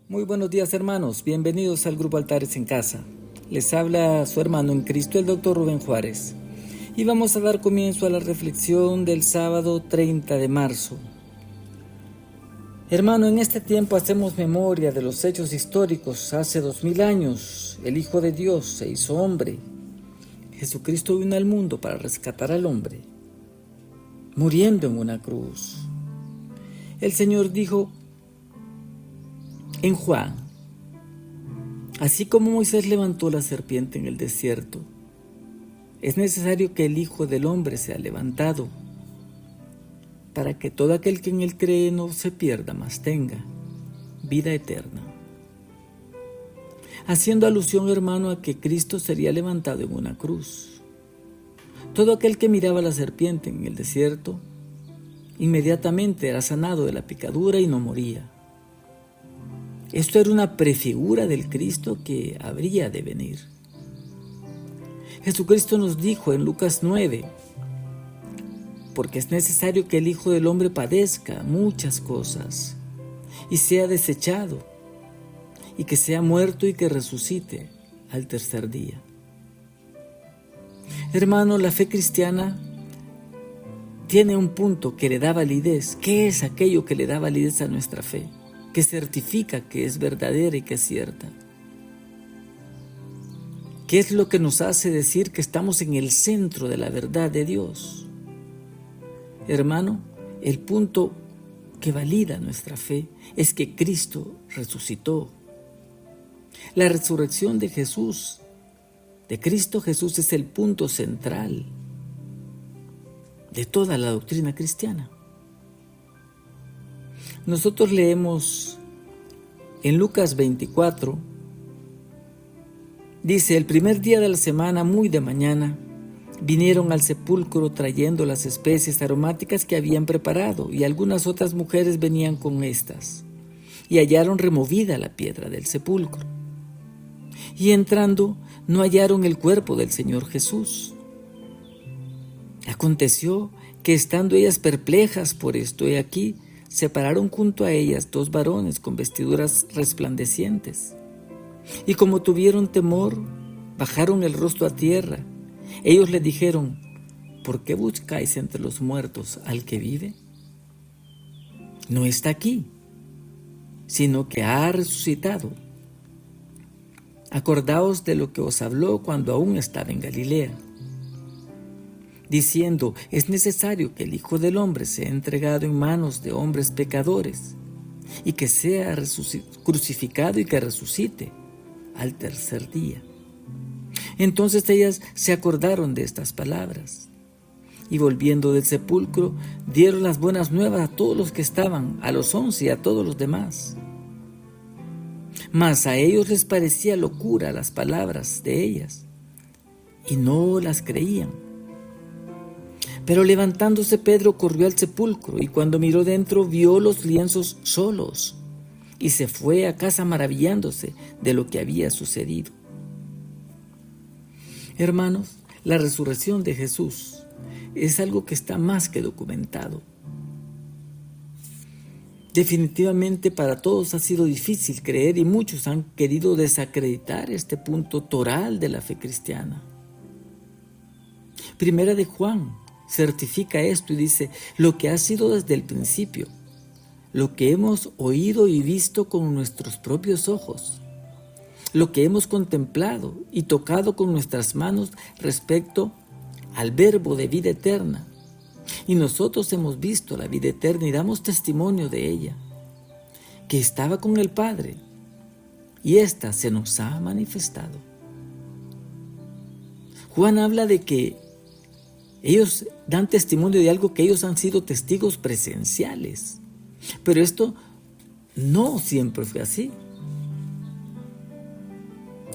Muy buenos días, hermanos, bienvenidos al Grupo Altares en Casa. Les habla su hermano en Cristo, el Dr. Rubén Juárez. Y vamos a dar comienzo a la reflexión del sábado 30 de marzo. Hermano, en este tiempo hacemos memoria de los hechos históricos. Hace 2000 años, el Hijo de Dios se hizo hombre. Jesucristo vino al mundo para rescatar al hombre, muriendo en una cruz. El Señor dijo en Juan: así como Moisés levantó la serpiente en el desierto, es necesario que el Hijo del Hombre sea levantado, para que todo aquel que en él cree no se pierda, mas tenga vida eterna. Haciendo alusión, hermano, a que Cristo sería levantado en una cruz. Todo aquel que miraba a la serpiente en el desierto, inmediatamente era sanado de la picadura y no moría. Esto era una prefigura del Cristo que habría de venir. Jesucristo nos dijo en Lucas 9, porque es necesario que el Hijo del Hombre padezca muchas cosas y sea desechado, y que sea muerto y que resucite al tercer día. Hermano, la fe cristiana tiene un punto que le da validez. ¿Qué es aquello que le da validez a nuestra fe? Que certifica que es verdadera y que es cierta. ¿Qué es lo que nos hace decir que estamos en el centro de la verdad de Dios? Hermano, el punto que valida nuestra fe es que Cristo resucitó. La resurrección de Jesús, de Cristo Jesús, es el punto central de toda la doctrina cristiana. Nosotros leemos en Lucas 24, dice: el primer día de la semana, muy de mañana, vinieron al sepulcro trayendo las especies aromáticas que habían preparado, y algunas otras mujeres venían con estas, y hallaron removida la piedra del sepulcro. Y entrando, no hallaron el cuerpo del Señor Jesús. Aconteció que, estando ellas perplejas por esto, he aquí, se pararon junto a ellas dos varones con vestiduras resplandecientes. Y como tuvieron temor, bajaron el rostro a tierra. Ellos le dijeron: ¿por qué buscáis entre los muertos al que vive? No está aquí, sino que ha resucitado. Acordaos de lo que os habló cuando aún estaba en Galilea, diciendo: es necesario que el Hijo del Hombre sea entregado en manos de hombres pecadores, y que sea crucificado y que resucite al tercer día. Entonces ellas se acordaron de estas palabras, y volviendo del sepulcro, dieron las buenas nuevas a todos los que estaban, a los 11 y a todos los demás. Mas a ellos les parecía locura las palabras de ellas, y no las creían. Pero levantándose Pedro corrió al sepulcro, y cuando miró dentro vio los lienzos solos, y se fue a casa maravillándose de lo que había sucedido. Hermanos, la resurrección de Jesús es algo que está más que documentado. Definitivamente para todos ha sido difícil creer, y muchos han querido desacreditar este punto toral de la fe cristiana. Primera de Juan certifica esto y dice: lo que ha sido desde el principio, lo que hemos oído y visto con nuestros propios ojos, lo que hemos contemplado y tocado con nuestras manos respecto al Verbo de vida eterna. Y nosotros hemos visto la vida eterna y damos testimonio de ella, que estaba con el Padre, y ésta se nos ha manifestado. Juan habla de que ellos dan testimonio de algo que ellos han sido testigos presenciales, pero esto no siempre fue así.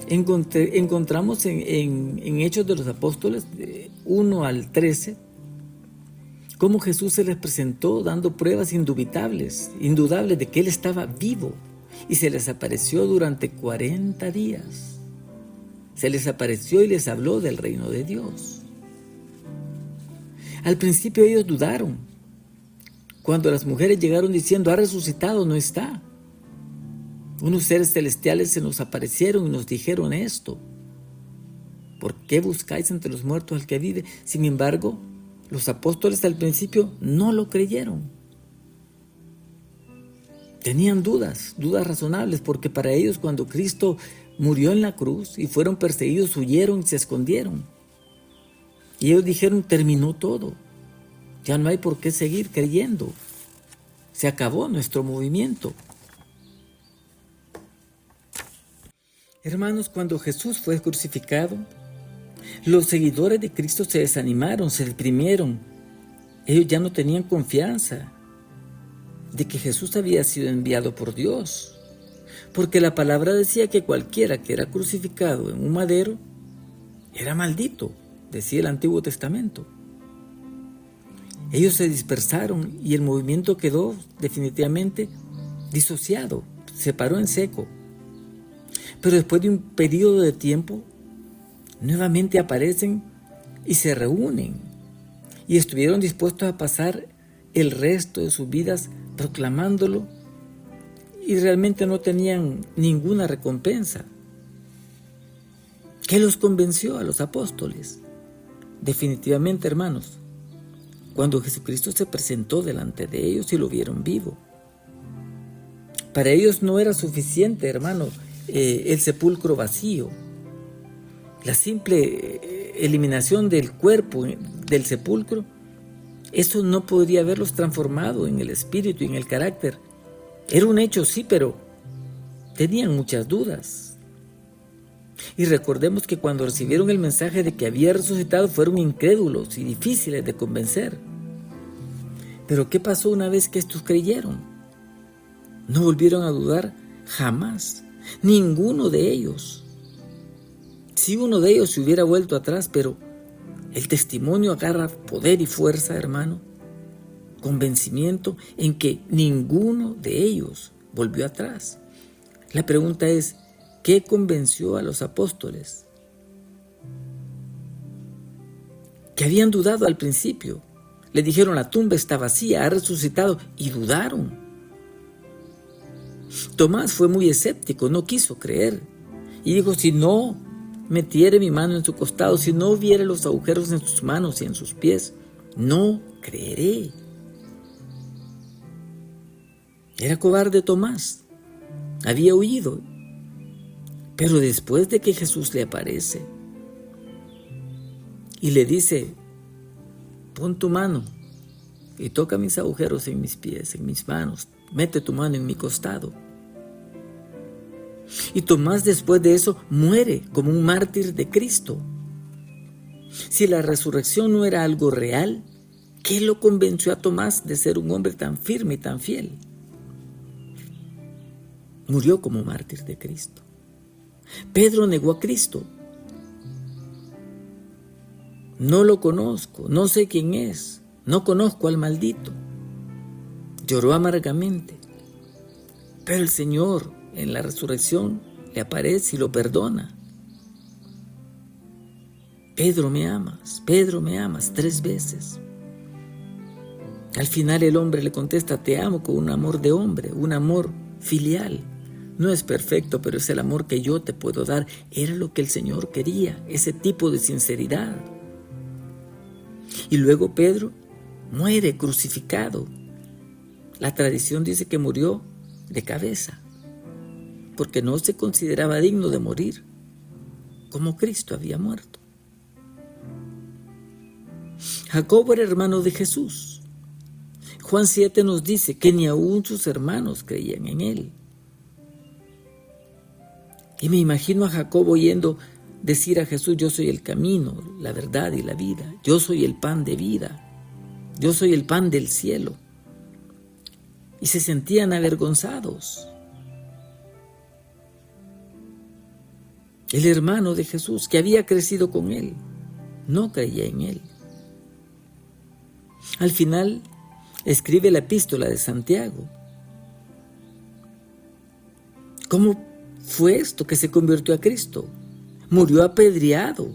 Encontramos en Hechos de los Apóstoles 1 al 13 cómo Jesús se les presentó dando pruebas indudables de que Él estaba vivo, y se les apareció durante 40 días. Se les apareció y les habló del reino de Dios. Al principio ellos dudaron. Cuando las mujeres llegaron diciendo: ha resucitado, no está. Unos seres celestiales se nos aparecieron y nos dijeron esto. ¿Por qué buscáis entre los muertos al que vive? Sin embargo, los apóstoles al principio no lo creyeron. Tenían dudas razonables, porque para ellos cuando Cristo murió en la cruz y fueron perseguidos, huyeron y se escondieron. Y ellos dijeron, terminó todo. Ya no hay por qué seguir creyendo. Se acabó nuestro movimiento. Hermanos, cuando Jesús fue crucificado, los seguidores de Cristo se desanimaron, se deprimieron. Ellos ya no tenían confianza de que Jesús había sido enviado por Dios, porque la palabra decía que cualquiera que era crucificado en un madero era maldito, decía el Antiguo Testamento. Ellos se dispersaron y el movimiento quedó definitivamente disociado, se paró en seco. Pero después de un periodo de tiempo, nuevamente aparecen y se reúnen y estuvieron dispuestos a pasar el resto de sus vidas proclamándolo y realmente no tenían ninguna recompensa. ¿Qué los convenció a los apóstoles? Definitivamente, hermanos, cuando Jesucristo se presentó delante de ellos y lo vieron vivo. Para ellos no era suficiente, hermano, el sepulcro vacío. La simple eliminación del cuerpo del sepulcro, eso no podría haberlos transformado en el espíritu y en el carácter. Era un hecho, sí, pero tenían muchas dudas. Y recordemos que cuando recibieron el mensaje de que había resucitado, fueron incrédulos y difíciles de convencer. Pero ¿qué pasó una vez que estos creyeron? No volvieron a dudar jamás. Ninguno de ellos. Si uno de ellos se hubiera vuelto atrás, pero el testimonio agarra poder y fuerza, hermano, convencimiento en que ninguno de ellos volvió atrás. La pregunta es, ¿qué convenció a los apóstoles? Que habían dudado al principio. Le dijeron, la tumba está vacía, ha resucitado, y dudaron. Tomás fue muy escéptico, no quiso creer. Y dijo, si no metiere mi mano en su costado, si no viere los agujeros en sus manos y en sus pies, no creeré. Era cobarde Tomás, había huido. Pero después de que Jesús le aparece y le dice, pon tu mano y toca mis agujeros en mis pies, en mis manos, mete tu mano en mi costado. Y Tomás después de eso muere como un mártir de Cristo. Si la resurrección no era algo real, ¿qué lo convenció a Tomás de ser un hombre tan firme y tan fiel? Murió como mártir de Cristo. Pedro negó a Cristo. No lo conozco, no sé quién es, no conozco al maldito. Lloró amargamente. Pero el Señor en la resurrección le aparece y lo perdona. Pedro, me amas, 3 veces. Al final el hombre le contesta, te amo con un amor de hombre, un amor filial. No es perfecto, pero es el amor que yo te puedo dar. Era lo que el Señor quería, ese tipo de sinceridad. Y luego Pedro muere crucificado. La tradición dice que murió de cabeza, porque no se consideraba digno de morir como Cristo había muerto. Jacobo era hermano de Jesús. Juan 7 nos dice que ni aún sus hermanos creían en él. Y me imagino a Jacobo oyendo decir a Jesús, yo soy el camino, la verdad y la vida. Yo soy el pan de vida. Yo soy el pan del cielo. Y se sentían avergonzados. El hermano de Jesús, que había crecido con él, no creía en él. Al final, escribe la epístola de Santiago. ¿Cómo fue esto que se convirtió a Cristo? Murió apedreado,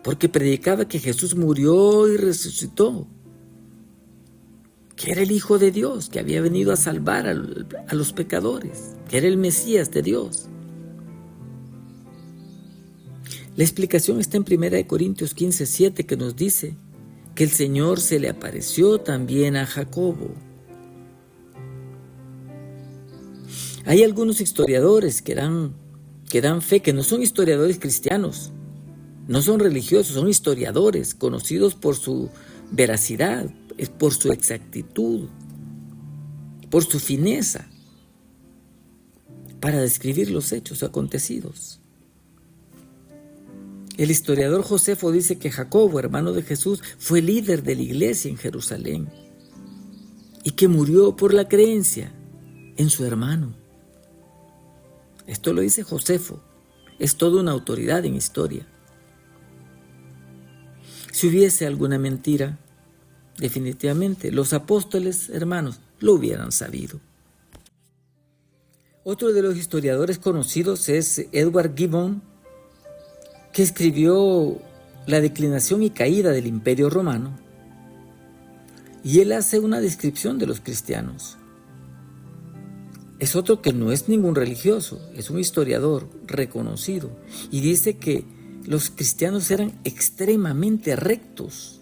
porque predicaba que Jesús murió y resucitó. que era el Hijo de Dios, que había venido a salvar a los pecadores, que era el Mesías de Dios. La explicación está en 1 Corintios 15:7, que nos dice que el Señor se le apareció también a Jacobo. Hay algunos historiadores que dan fe, que no son historiadores cristianos, no son religiosos, son historiadores conocidos por su veracidad, por su exactitud, por su fineza para describir los hechos acontecidos. El historiador Josefo dice que Jacobo, hermano de Jesús, fue líder de la iglesia en Jerusalén y que murió por la creencia en su hermano. Esto lo dice Josefo, es toda una autoridad en historia. Si hubiese alguna mentira, definitivamente los apóstoles, hermanos, lo hubieran sabido. Otro de los historiadores conocidos es Edward Gibbon, que escribió La declinación y caída del Imperio Romano, y él hace una descripción de los cristianos. Es otro que no es ningún religioso, es un historiador reconocido, y dice que los cristianos eran extremadamente rectos.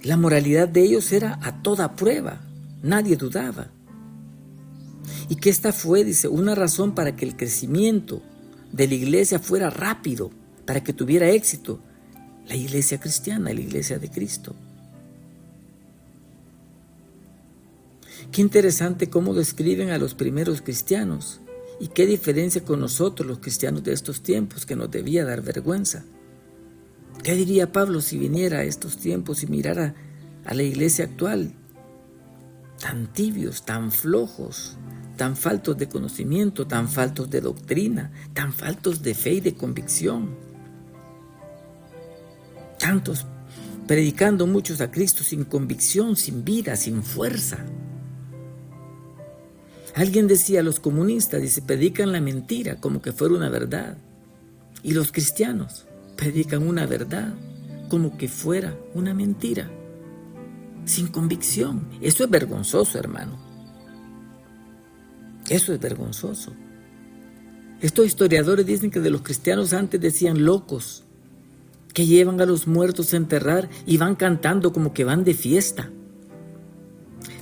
La moralidad de ellos era a toda prueba, nadie dudaba. Y que esta fue, dice, una razón para que el crecimiento de la iglesia fuera rápido, para que tuviera éxito la iglesia cristiana, la iglesia de Cristo. Qué interesante cómo describen a los primeros cristianos y qué diferencia con nosotros los cristianos de estos tiempos, que nos debía dar vergüenza. ¿Qué diría Pablo si viniera a estos tiempos y mirara a la iglesia actual? Tan tibios, tan flojos, tan faltos de conocimiento, tan faltos de doctrina, tan faltos de fe y de convicción. Tantos predicando muchos a Cristo sin convicción, sin vida, sin fuerza. Alguien decía, los comunistas, dice, predican la mentira como que fuera una verdad. Y los cristianos predican una verdad como que fuera una mentira, sin convicción. Eso es vergonzoso, hermano. Eso es vergonzoso. Estos historiadores dicen que de los cristianos antes decían locos, que llevan a los muertos a enterrar y van cantando como que van de fiesta.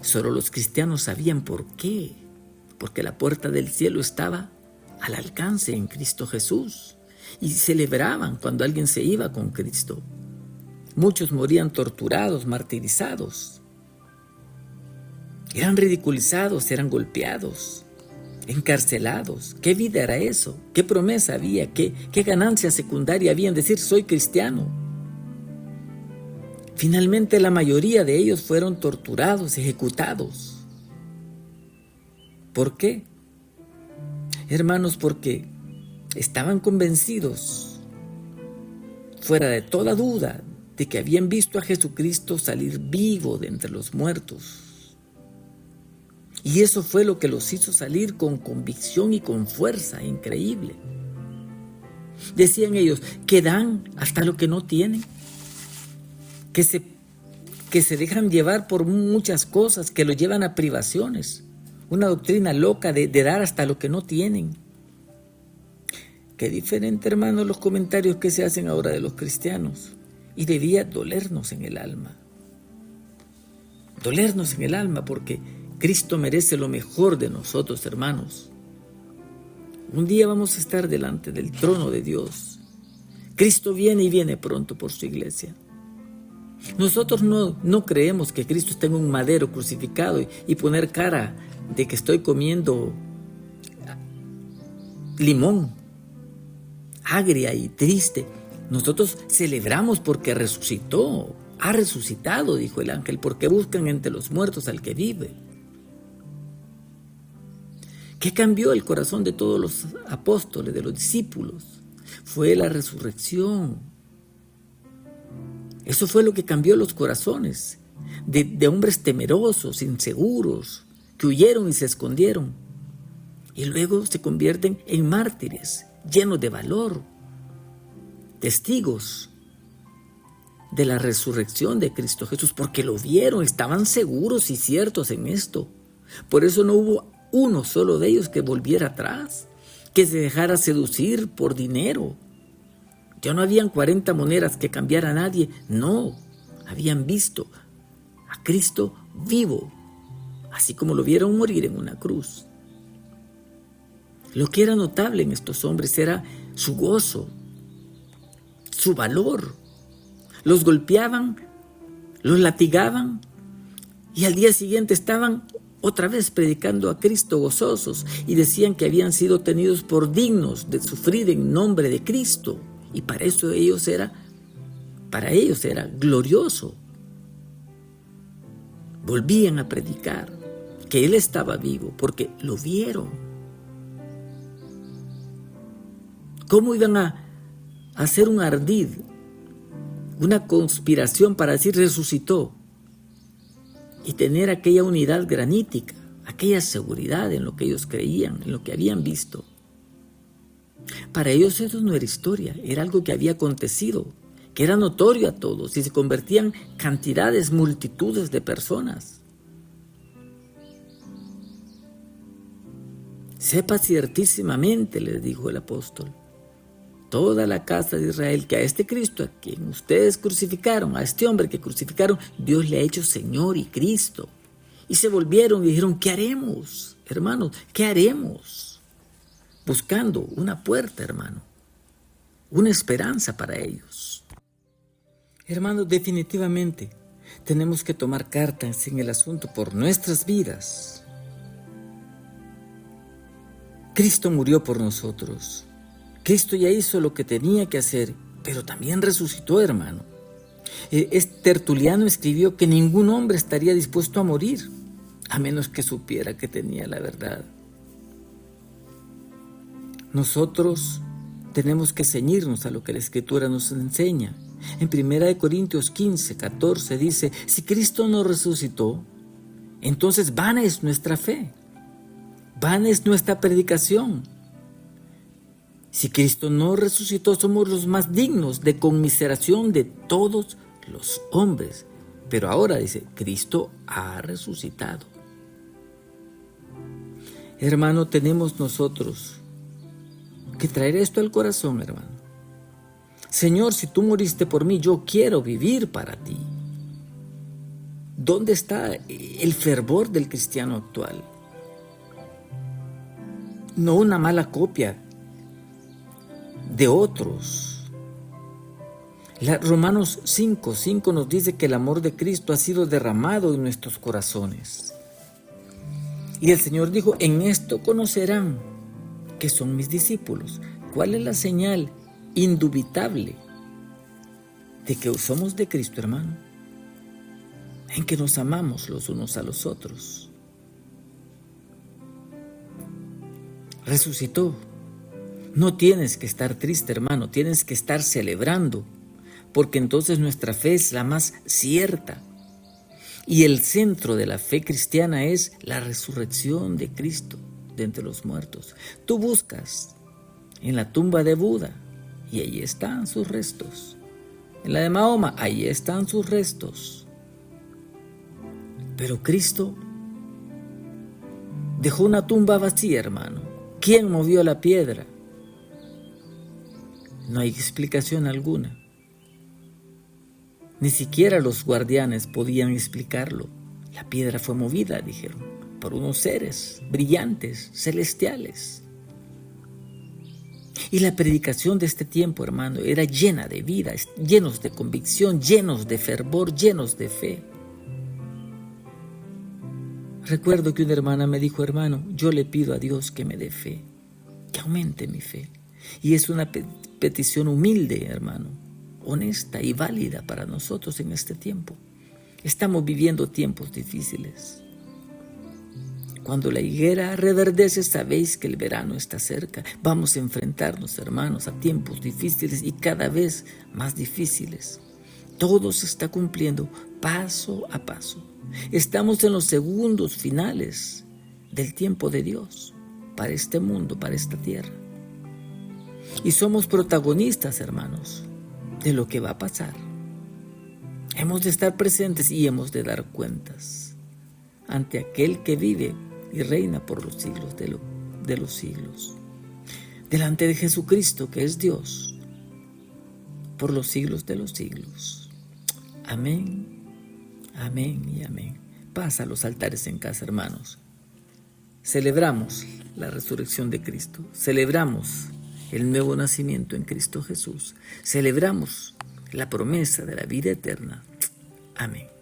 Solo los cristianos sabían por qué. Porque la puerta del cielo estaba al alcance en Cristo Jesús. Y celebraban cuando alguien se iba con Cristo. Muchos morían torturados, martirizados. Eran ridiculizados, eran golpeados, encarcelados. ¿Qué vida era eso? ¿Qué promesa había? ¿Qué ganancia secundaria había en decir soy cristiano? Finalmente la mayoría de ellos fueron torturados, ejecutados. ¿Por qué? Hermanos, porque estaban convencidos, fuera de toda duda, de que habían visto a Jesucristo salir vivo de entre los muertos. Y eso fue lo que los hizo salir con convicción y con fuerza increíble. Decían ellos que dan hasta lo que no tienen, que se dejan llevar por muchas cosas, que los llevan a privaciones. Una doctrina loca de dar hasta lo que no tienen. Qué diferente, hermanos, los comentarios que se hacen ahora de los cristianos. Y debía dolernos en el alma. Dolernos en el alma, porque Cristo merece lo mejor de nosotros, hermanos. Un día vamos a estar delante del trono de Dios. Cristo viene y viene pronto por su iglesia. Nosotros no creemos que Cristo esté en un madero crucificado y poner cara de que estoy comiendo limón, agria y triste. Nosotros celebramos porque resucitó, ha resucitado, dijo el ángel, porque buscan entre los muertos al que vive. ¿Qué cambió el corazón de todos los apóstoles, de los discípulos? Fue la resurrección. Eso fue lo que cambió los corazones de hombres temerosos, inseguros, que huyeron y se escondieron. Y luego se convierten en mártires, llenos de valor, testigos de la resurrección de Cristo Jesús, porque lo vieron, estaban seguros y ciertos en esto. Por eso no hubo uno solo de ellos que volviera atrás, que se dejara seducir por dinero. Ya no habían 40 monedas que cambiara a nadie, no, habían visto a Cristo vivo, así como lo vieron morir en una cruz. Lo que era notable en estos hombres era su gozo, su valor. Los golpeaban, los latigaban y al día siguiente estaban otra vez predicando a Cristo gozosos y decían que habían sido tenidos por dignos de sufrir en nombre de Cristo. Y para ellos era glorioso. Volvían a predicar que Él estaba vivo porque lo vieron. ¿Cómo iban a hacer un ardid, una conspiración para decir resucitó y tener aquella unidad granítica, aquella seguridad en lo que ellos creían, en lo que habían visto? Para ellos eso no era historia, era algo que había acontecido, que era notorio a todos y se convertían cantidades, multitudes de personas. Sepa ciertísimamente, les dijo el apóstol, toda la casa de Israel, que a este Cristo a quien ustedes crucificaron, a este hombre que crucificaron, Dios le ha hecho Señor y Cristo. Y se volvieron y dijeron, ¿qué haremos, hermanos? ¿Qué haremos? Buscando una puerta, hermano, una esperanza para ellos. Hermanos, definitivamente tenemos que tomar cartas en el asunto por nuestras vidas. Cristo murió por nosotros. Cristo ya hizo lo que tenía que hacer, pero también resucitó, hermano. Tertuliano escribió que ningún hombre estaría dispuesto a morir, a menos que supiera que tenía la verdad. Nosotros tenemos que ceñirnos a lo que la Escritura nos enseña. En 1 Corintios 15, 14 dice, si Cristo no resucitó, entonces vana es nuestra fe, vana es nuestra predicación. Si Cristo no resucitó, somos los más dignos de conmiseración de todos los hombres. Pero ahora dice, Cristo ha resucitado. Hermano, tenemos nosotros que traer esto al corazón, hermano. Señor, si tú moriste por mí, yo quiero vivir para ti. ¿Dónde está el fervor del cristiano actual? No una mala copia de otros. Romanos 5:5 nos dice que el amor de Cristo ha sido derramado en nuestros corazones. Y el Señor dijo, en esto conocerán que son mis discípulos. ¿Cuál es la señal indubitable de que somos de Cristo, hermano? En que nos amamos los unos a los otros. Resucitó. No tienes que estar triste, hermano, tienes que estar celebrando, porque entonces nuestra fe es la más cierta. Y el centro de la fe cristiana es la resurrección de Cristo de entre los muertos. Tú buscas en la tumba de Buda y ahí están sus restos. En la de Mahoma, ahí están sus restos. Pero Cristo dejó una tumba vacía, hermano. ¿Quién movió la piedra? No hay explicación alguna. Ni siquiera los guardianes podían explicarlo. La piedra fue movida, dijeron, por unos seres brillantes, celestiales. Y la predicación de este tiempo, hermano, era llena de vida, llenos de convicción, llenos de fervor, llenos de fe. Recuerdo que una hermana me dijo, hermano, yo le pido a Dios que me dé fe, que aumente mi fe. Y es una petición humilde, hermano, honesta y válida para nosotros en este tiempo. Estamos viviendo tiempos difíciles. Cuando la higuera reverdece, sabéis que el verano está cerca. Vamos a enfrentarnos, hermanos, a tiempos difíciles y cada vez más difíciles. Todo se está cumpliendo paso a paso. Estamos en los segundos finales del tiempo de Dios para este mundo, para esta tierra. Y somos protagonistas, hermanos, de lo que va a pasar. Hemos de estar presentes y hemos de dar cuentas ante aquel que vive y reina por los siglos de los siglos. Delante de Jesucristo, que es Dios, por los siglos de los siglos. Amén, amén y amén. Paz a los altares en casa, hermanos. Celebramos la resurrección de Cristo. Celebramos el nuevo nacimiento en Cristo Jesús. Celebramos la promesa de la vida eterna. Amén.